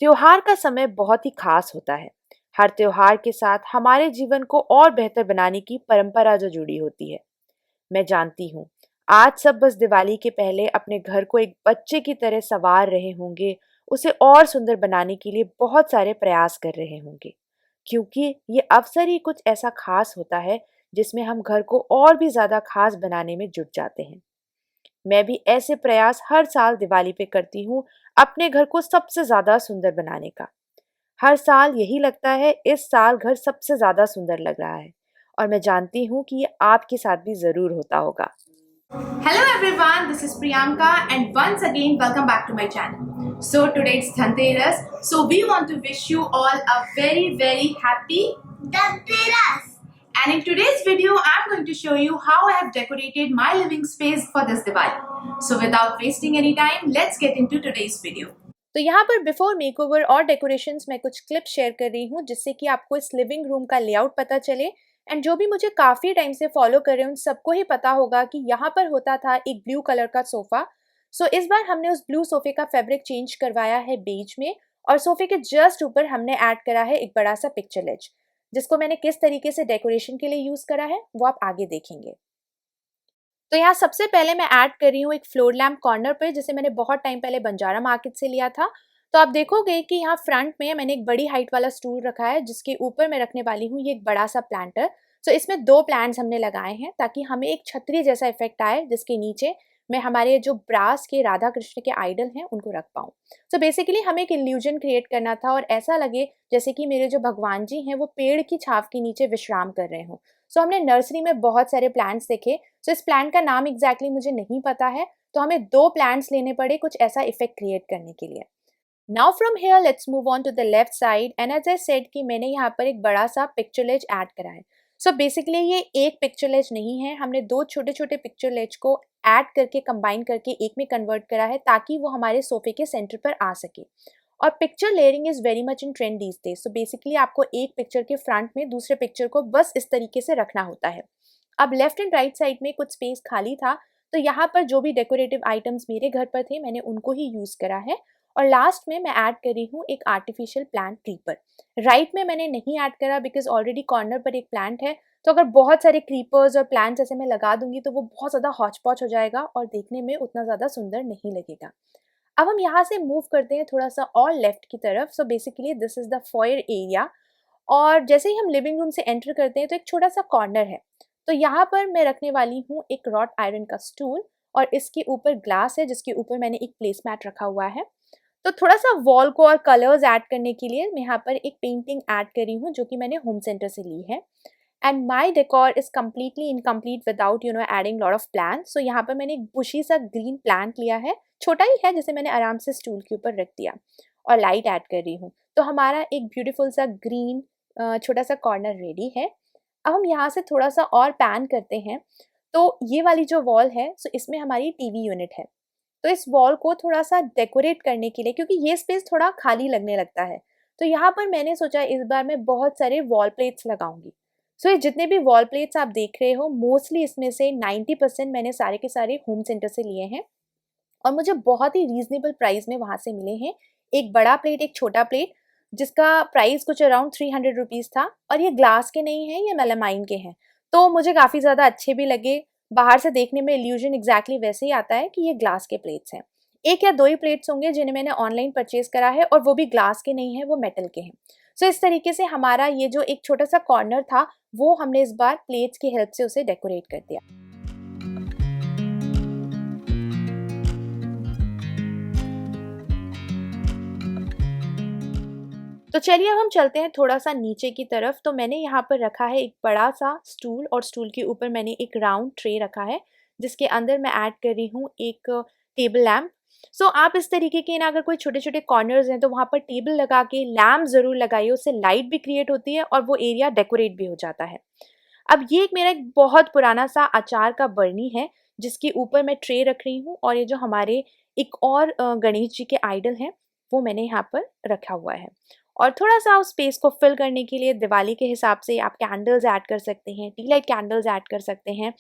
त्योहार का समय बहुत ही खास होता है। हर त्योहार के साथ हमारे जीवन को और बेहतर बनाने की परंपरा जो जुड़ी होती है। मैं जानती हूँ, आज सब बस दिवाली के पहले अपने घर को एक बच्चे की तरह संवार रहे होंगे, उसे और सुंदर बनाने के लिए बहुत सारे प्रयास कर रहे होंगे। क्योंकि ये अवसर ही कुछ ऐसा खास होता है जिसमें हम घर को और भी ज्यादा खास बनाने में जुट जाते हैं। मैं भी ऐसे प्रयास हर साल दिवाली पे करती हूँ, अपने घर को सबसे ज्यादा सुंदर बनाने का। हर साल यही लगता है इस साल घर सबसे ज्यादा सुंदर लग रहा है, और मैं जानती हूँ कि ये आपके साथ भी जरूर होता होगा। Hello everyone, this is Priyanka and once again welcome back to my channel. So today it's Dhanteras. So we want to wish you all a very happy Dhanteras. And in today's video I'm going to show you how I have decorated my living space for this Diwali. So without wasting any time, let's get into today's video. तो यहाँ पर before makeover और decorations में कुछ clip share कर रही हूँ जिससे कि आपको इस लिविंग रूम का लेआउट पता चले। एंड जो भी मुझे काफ़ी टाइम से फॉलो कर रहे हैं उन सबको ही पता होगा कि यहाँ पर होता था एक ब्लू कलर का सोफ़ा। सो इस बार हमने उस ब्लू सोफे का फैब्रिक चेंज करवाया है बेज में, और सोफे के जस्ट ऊपर हमने ऐड करा है एक बड़ा सा पिक्चर लेज, जिसको मैंने किस तरीके से डेकोरेशन के लिए यूज़ करा है वो आप आगे देखेंगे। तो यहाँ सबसे पहले मैं ऐड कर रही हूँ एक फ्लोर लैम्प कॉर्नर पे, जिसे मैंने बहुत टाइम पहले बंजारा मार्केट से लिया था। तो आप देखोगे कि यहाँ फ्रंट में मैंने एक बड़ी हाइट वाला स्टूल रखा है जिसके ऊपर मैं रखने वाली हूँ ये एक बड़ा सा प्लांटर। सो इसमें 2 प्लांट्स हमने लगाए हैं ताकि हमें एक छतरी जैसा इफेक्ट आए, जिसके नीचे मैं हमारे जो ब्रास के राधा कृष्ण के आइडल हैं उनको रख पाऊँ। सो बेसिकली हमें एक इल्यूजन क्रिएट करना था और ऐसा लगे जैसे कि मेरे जो भगवान जी हैं वो पेड़ की छाव के नीचे विश्राम कर रहे हों। सो हमने नर्सरी में बहुत सारे प्लांट्स देखे। सो इस प्लांट का नाम एग्जैक्टली मुझे नहीं पता है, तो हमें 2 प्लांट्स लेने पड़े कुछ ऐसा इफेक्ट क्रिएट करने के लिए। Now from here let's move on to the left side, and as I said कि मैंने यहाँ पर एक बड़ा सा पिक्चर लेज ऐड करा है। सो बेसिकली ये एक पिक्चर लेज नहीं है, हमने 2 छोटे छोटे पिक्चर लेज को ऐड करके कंबाइन करके एक में कन्वर्ट करा है ताकि वो हमारे सोफे के सेंटर पर आ सके। और picture layering is very much in trend these days. So basically आपको एक पिक्चर के फ्रंट में दूसरे पिक्चर को बस इस तरीके से रखना होता है। अब लेफ्ट एंड राइट साइड में कुछ स्पेस खाली था, तो यहाँ पर जो भी डेकोरेटिव आइटम्स मेरे घर पर थे मैंने उनको ही यूज़ करा है। और लास्ट में मैं ऐड करी हूँ एक आर्टिफिशियल प्लांट क्रीपर। राइट में मैंने नहीं ऐड करा बिकॉज ऑलरेडी कॉर्नर पर एक प्लांट है, तो अगर बहुत सारे क्रीपर्स और प्लांट्स ऐसे मैं लगा दूंगी तो वो बहुत ज़्यादा हौच पौच हो जाएगा और देखने में उतना ज़्यादा सुंदर नहीं लगेगा। अब हम यहाँ से मूव करते हैं थोड़ा सा और लेफ्ट की तरफ। So basically this is the foyer area, और जैसे ही हम लिविंग रूम से एंटर करते हैं तो एक छोटा सा कॉर्नर है। तो यहाँ पर मैं रखने वाली हूँ एक रॉट आयरन का स्टूल, और इसके ऊपर ग्लास है जिसके ऊपर मैंने एक प्लेस मैट रखा हुआ है। तो थोड़ा सा वॉल को और कलर्स ऐड करने के लिए मैं यहाँ पर एक पेंटिंग ऐड करी हूँ जो कि मैंने होम सेंटर से ली है। And my decor is completely incomplete without adding lot of plant. So यहाँ पर मैंने एक बुशी सा ग्रीन प्लांट लिया है, छोटा ही है, जिसे मैंने आराम से स्टूल के ऊपर रख दिया और लाइट ऐड कर रही हूँ। तो हमारा एक ब्यूटीफुल सा ग्रीन छोटा सा कॉर्नर रेडी है। अब हम यहाँ से थोड़ा सा और पैन करते हैं। तो ये वाली जो वॉल है, सो इसमें हमारी टीवी यूनिट है। तो इस वॉल को थोड़ा सा डेकोरेट करने के लिए, क्योंकि ये स्पेस थोड़ा खाली लगने लगता है, तो यहाँ पर मैंने सोचा इस बार मैं बहुत सारे वॉल प्लेट्स लगाऊंगी। सो ये जितने भी वॉल प्लेट्स आप देख रहे हो मोस्टली इसमें से 90% मैंने सारे के सारे होम सेंटर से लिए हैं, और मुझे बहुत ही रीजनेबल प्राइस में वहाँ से मिले हैं। एक बड़ा प्लेट, एक छोटा प्लेट, जिसका प्राइस कुछ अराउंड 300 रुपीज़ था, और ये ग्लास के नहीं हैं, ये मेलामाइन के हैं। तो मुझे काफ़ी ज़्यादा अच्छे भी लगे। बाहर से देखने में इल्यूजन एग्जैक्टली वैसे ही आता है कि ये ग्लास के प्लेट्स हैं। 1 या 2 ही प्लेट्स होंगे जिन्हें मैंने ऑनलाइन परचेज करा है, और वो भी ग्लास के नहीं हैं, वो मेटल के हैं। सो इस तरीके से हमारा ये जो एक छोटा सा कॉर्नर था वो हमने इस बार प्लेट्स की हेल्प से उसे डेकोरेट कर दिया। तो चलिए अब हम चलते हैं थोड़ा सा नीचे की तरफ। तो मैंने यहाँ पर रखा है एक बड़ा सा स्टूल, और स्टूल के ऊपर मैंने एक राउंड ट्रे रखा है जिसके अंदर मैं ऐड कर रही हूँ एक टेबल लैम्प। सो आप इस तरीके के ना, अगर कोई छोटे छोटे कॉर्नर्स हैं तो वहाँ पर टेबल लगा के लैम्प ज़रूर लगाइए, उससे लाइट भी क्रिएट होती है और वो एरिया डेकोरेट भी हो जाता है। अब ये एक मेरा एक बहुत पुराना सा अचार का बरनी है जिसके ऊपर मैं ट्रे रख रही हूँ, और ये जो हमारे एक और गणेश जी के आइडल हैं वो मैंने यहाँ पर रखा हुआ है। और थोड़ा सा उस स्पेस को फिल करने के लिए दिवाली के हिसाब से आप कैंडल्स ऐड कर सकते हैं, टी लाइट कैंडल्स ऐड कर सकते हैं।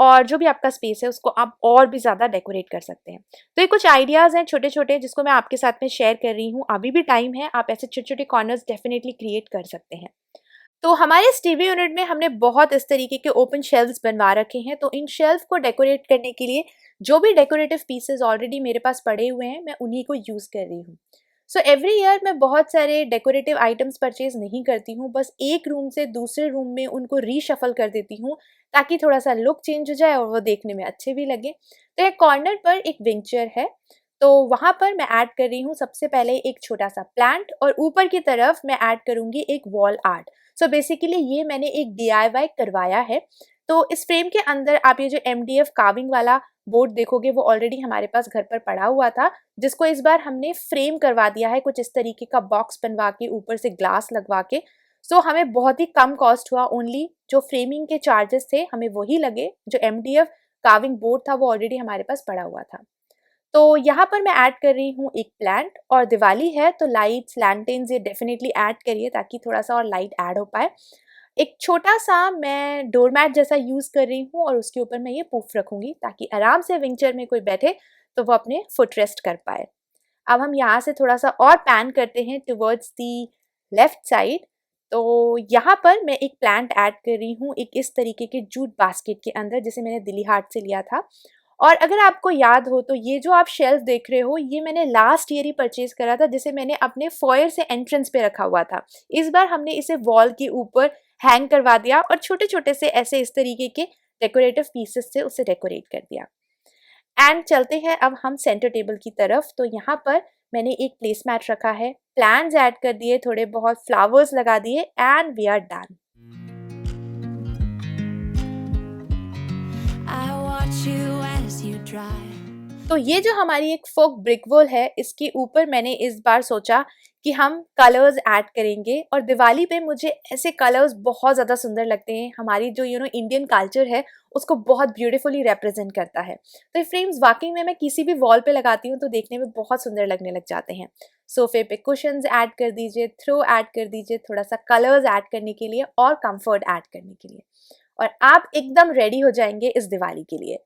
और जो भी आपका स्पेस है उसको आप और भी ज़्यादा डेकोरेट कर सकते हैं। तो ये कुछ आइडियाज़ हैं छोटे छोटे जिसको मैं आपके साथ में शेयर कर रही हूँ। अभी भी टाइम है, आप ऐसे छोटे छोटे कॉर्नर्स डेफिनेटली क्रिएट कर सकते हैं। तो हमारे इस टीवी यूनिट में हमने बहुत इस तरीके के ओपन शेल्व्स बनवा रखे हैं। तो इन शेल्फ को डेकोरेट करने के लिए जो भी डेकोरेटिव पीसेस ऑलरेडी मेरे पास पड़े हुए हैं, मैं उन्हीं को यूज़ कर रही हूँ। सो एवरी ईयर मैं बहुत सारे डेकोरेटिव आइटम्स परचेज नहीं करती हूँ, बस एक रूम से दूसरे रूम में उनको रीशफल कर देती हूँ ताकि थोड़ा सा लुक चेंज हो जाए और वो देखने में अच्छे भी लगे। तो एक कॉर्नर पर एक विंग चेयर है, तो वहाँ पर मैं ऐड कर रही हूँ सबसे पहले एक छोटा सा प्लांट और ऊपर की तरफ मैं ऐड करूँगी एक वॉल आर्ट। सो बेसिकली ये मैंने एक DIY करवाया है। तो इस फ्रेम के अंदर आप ये जो MDF कार्विंग वाला बोर्ड देखोगे वो ऑलरेडी हमारे पास घर पर पड़ा हुआ था, जिसको इस बार हमने फ्रेम करवा दिया है कुछ इस तरीके का बॉक्स बनवा के, ऊपर से ग्लास लगवा के। सो हमें बहुत ही कम कॉस्ट हुआ, ओनली जो फ्रेमिंग के चार्जेस थे हमें वही लगे। जो MDF कार्विंग बोर्ड था वो ऑलरेडी हमारे पास पड़ा हुआ था। तो यहाँ पर मैं ऐड कर रही हूँ एक प्लांट, और दिवाली है तो लाइट्स, लैंटेन्स ये डेफिनेटली ऐड करिए ताकि थोड़ा सा और लाइट ऐड हो पाए। एक छोटा सा मैं डोरमैट जैसा यूज़ कर रही हूँ और उसके ऊपर मैं ये पुफ रखूँगी ताकि आराम से विंग चेयर में कोई बैठे तो वो अपने फुट रेस्ट कर पाए। अब हम यहाँ से थोड़ा सा और पैन करते हैं टुवर्ड्स दी लेफ्ट साइड। तो यहाँ पर मैं एक प्लांट ऐड कर रही हूँ एक इस तरीके के जूट बास्केट के अंदर, जिसे मैंने दिल्ली हाट से लिया था। और अगर आपको याद हो तो ये जो आप शेल्फ देख रहे हो ये मैंने लास्ट ईयर ही परचेज करा था, जिसे मैंने अपने फॉयर से एंट्रेंस पे रखा हुआ था। इस बार हमने इसे वॉल के ऊपर हैंग करवा दिया और छोटे छोटे से ऐसे इस तरीके के डेकोरेटिव पीसेस से उसे डेकोरेट कर दिया। एंड चलते हैं अब हम सेंटर टेबल की तरफ। तो यहाँ पर मैंने एक प्लेस मैट रखा है, प्लांट्स ऐड कर दिए, थोड़े बहुत फ्लावर्स लगा दिए एंड वी आर डन। तो ये जो हमारी एक फोक ब्रिक वॉल है, इसके ऊपर मैंने इस बार सोचा कि हम कलर्स ऐड करेंगे, और दिवाली पे मुझे ऐसे कलर्स बहुत ज़्यादा सुंदर लगते हैं। हमारी जो इंडियन कल्चर है उसको बहुत ब्यूटीफुली रिप्रेजेंट करता है। तो ये फ्रेम्स वाकई में मैं किसी भी वॉल पे लगाती हूँ तो देखने में बहुत सुंदर लगने लग जाते हैं। सोफे पे कुशन्स ऐड कर दीजिए, थ्रो ऐड कर दीजिए, थोड़ा सा कलर्स ऐड करने के लिए और कंफर्ट ऐड करने के लिए, और आप एकदम रेडी हो जाएंगे इस दिवाली के लिए।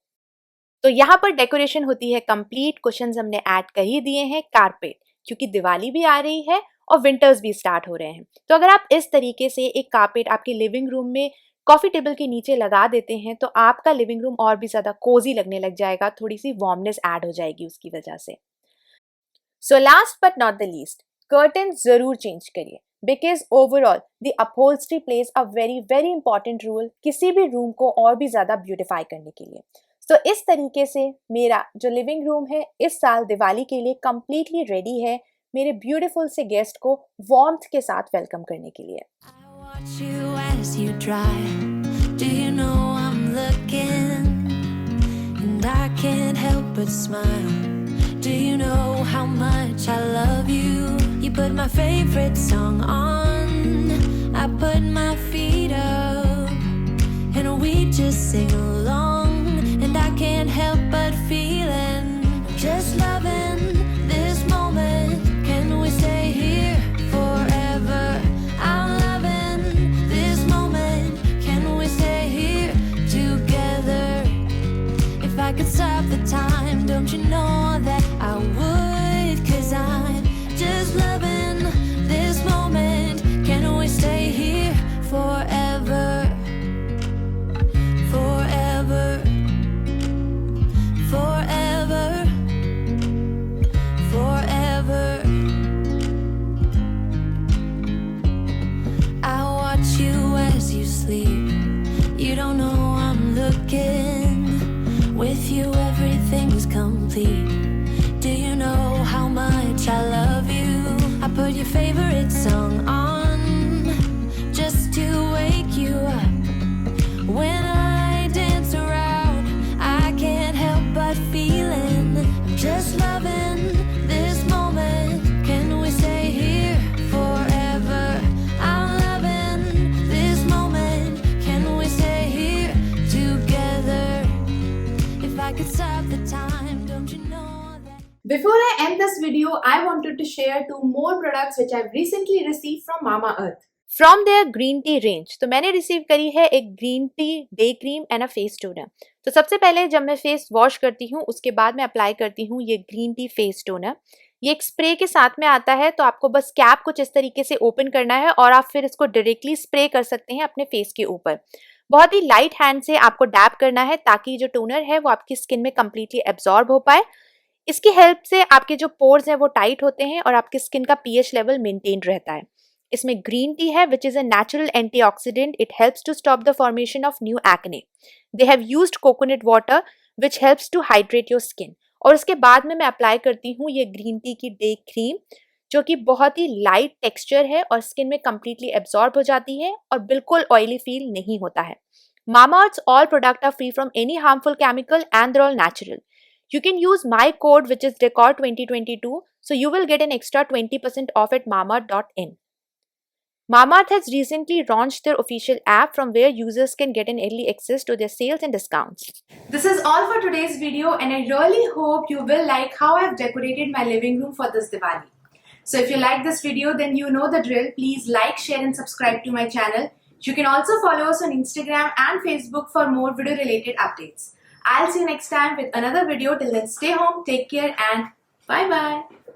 तो यहाँ पर डेकोरेशन होती है कंप्लीट। कुशन्स हमने ऐड कर ही दिए हैं, कारपेट, क्योंकि दिवाली भी आ रही है और विंटर्स भी स्टार्ट हो रहे हैं। तो अगर आप इस तरीके से एक कारपेट आपके लिविंग रूम में कॉफी टेबल के नीचे लगा देते हैं तो आपका लिविंग रूम और भी ज्यादा कोजी लगने लग जाएगा, थोड़ी सी वार्मनेस ऐड हो जाएगी उसकी वजह से। So last but not the least, curtain जरूर चेंज करिए, because overall the upholstery plays a very very important role किसी भी रूम को और भी ज्यादा ब्यूटिफाई करने के लिए। तो इस तरीके से मेरा जो लिविंग रूम है इस साल दिवाली के लिए कंप्लीटली रेडी है मेरे ब्यूटीफुल से गेस्ट को वार्मथ के साथ वेलकम करने के लिए। Do you know how much I love you? You put my favorite song on, I put my feet up, and we just sing along, and I can't help but feeling, just loving this moment. Can we stay here forever? I'm loving this moment. Can we stay here together? If I could stop the time, don't you know that I would? 'Cause I'm just loving this moment. Can we stay here forever? Forever, forever, forever. I watch you as you sleep. You don't know I'm looking. With you everything's complete. Do you know how much I love you? I put your favorite song on just to wake you up. When I dance around, I can't help but feeling, just loving this moment. Can we stay here forever? I'm loving this moment. Can we stay here together? If I could stop the time, don't you know that? Before I end this video, I wanted to share 2 more products which I've recently received from Mamaearth. From their green tea range, तो मैंने receive करी है एक green tea day cream and a face toner. तो सबसे पहले जब मैं फेस वॉश करती हूँ उसके बाद मैं अप्लाई करती हूँ ये ग्रीन टी फेस टोनर। ये एक स्प्रे के साथ में आता है, तो आपको बस कैप कुछ इस तरीके से ओपन करना है और आप फिर इसको डायरेक्टली स्प्रे कर सकते हैं अपने फेस के ऊपर। बहुत ही लाइट हैंड से आपको डैप करना है ताकि जो टोनर है वो आपकी स्किन में कंप्लीटली एब्जॉर्ब हो पाए। इसकी हेल्प से आपके जो पोर्स हैं वो टाइट होते हैं और आपकी स्किन का पीएच लेवल मेंटेन रहता है। इसमें ग्रीन टी है which is a natural antioxidant. It helps to stop the formation of new acne. They have used coconut water which helps to hydrate your skin. और उसके बाद में मैं अप्लाई करती हूँ ये ग्रीन टी की डे क्रीम, जो कि बहुत ही लाइट टेक्सचर है और स्किन में कंप्लीटली एब्जॉर्ब हो जाती है और बिल्कुल ऑयली फील नहीं होता है। Mamaearth's all products are free from any harmful chemical and they're all natural. You can use my code which is DECOR2022, so you will get an extra 20% off at mamaearth.in. Mamaearth has recently launched their official app from where users can get an early access to their sales and discounts. This is all for today's video, and I really hope you will like how I've decorated my living room for this Diwali. So if you like this video, then you know the drill. Please like, share and subscribe to my channel. You can also follow us on Instagram and Facebook for more video related updates. I'll see you next time with another video. Till then, stay home, take care and bye bye.